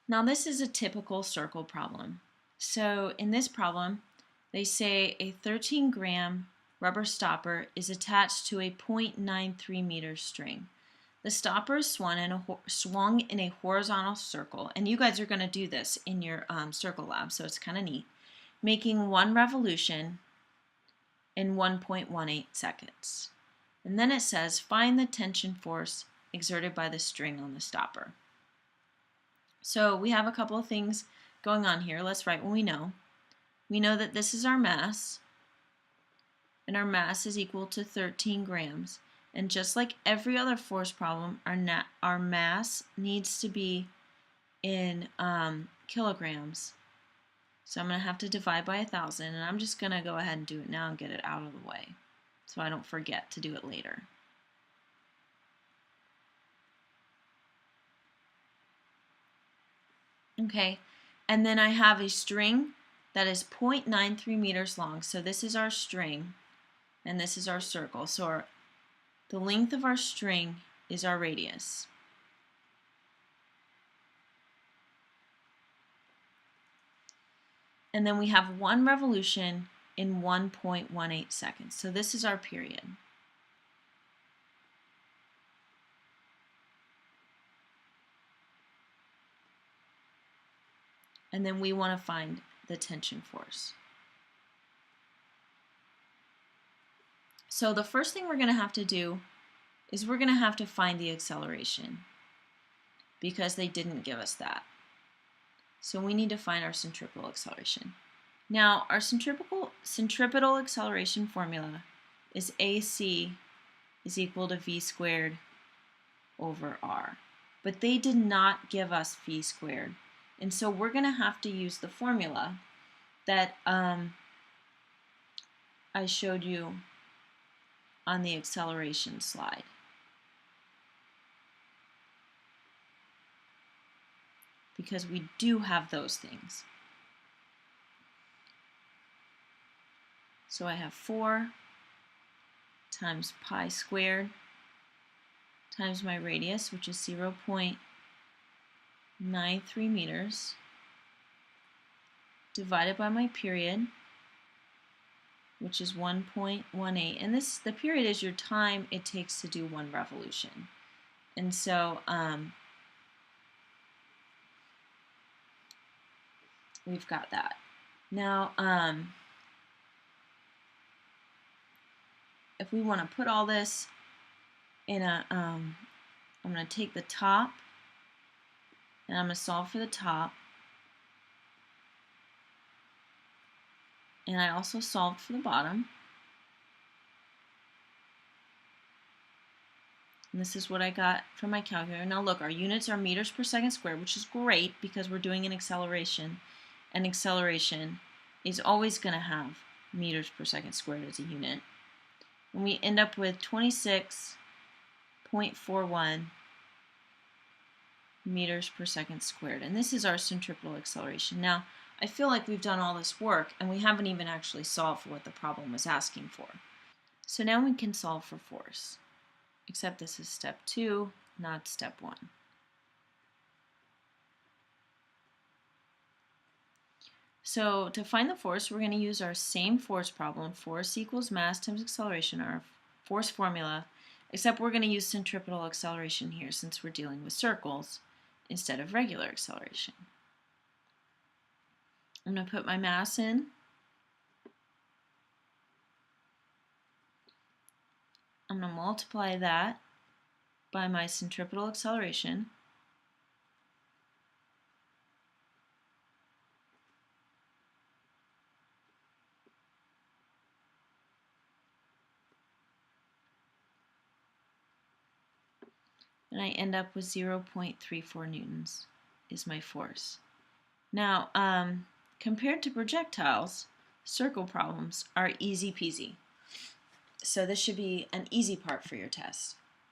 Now this is a typical circle problem. So in this problem, they say a 13-gram rubber stopper is attached to a 0.93 meter string. The stopper is swung in a horizontal circle, and you guys are going to do this in your circle lab, so it's kind of neat, making one revolution in 1.18 seconds. And then it says, find the tension force exerted by the string on the stopper. So we have a couple of things going on here. Let's write what we know. We know that this is our mass, and our mass is equal to 13 grams. And just like every other force problem, our mass needs to be in kilograms. So I'm going to have to divide by 1,000, and I'm just going to go ahead and do it now and get it out of the way so I don't forget to do it later. Okay, and then I have a string that is 0.93 meters long. So this is our string, and this is our circle. So the length of our string is our radius. And then we have one revolution in 1.18 seconds. So this is our period. And then we want to find the tension force. So the first thing we're going to have to do is we're going to have to find the acceleration, because they didn't give us that. So we need to find our centripetal acceleration. Now, our centripetal acceleration formula is AC is equal to V squared over R. But they did not give us V squared. And so we're going to have to use the formula that I showed you on the acceleration slide. Because we do have those things. So I have 4 times pi squared times my radius, which is 0.93 meters, divided by my period, which is 1.18. And the period is your time it takes to do one revolution. And so we've got that. Now, if we want to put all this in a, I'm going to take the top, and I'm going to solve for the top. And I also solved for the bottom. And this is what I got from my calculator. Now look, our units are meters per second squared, which is great because we're doing an acceleration. And acceleration is always going to have meters per second squared as a unit. And we end up with 26.41 meters per second squared. And this is our centripetal acceleration. Now, I feel like we've done all this work and we haven't even actually solved for what the problem was asking for. So now we can solve for force. Except this is step 2, not step 1. So to find the force, we're going to use our same force problem, force equals mass times acceleration, our force formula, except we're going to use centripetal acceleration here since we're dealing with circles instead of regular acceleration. I'm going to put my mass in. I'm going to multiply that by my centripetal acceleration. And I end up with 0.34 newtons is my force. Now, compared to projectiles, circle problems are easy peasy. So this should be an easy part for your test.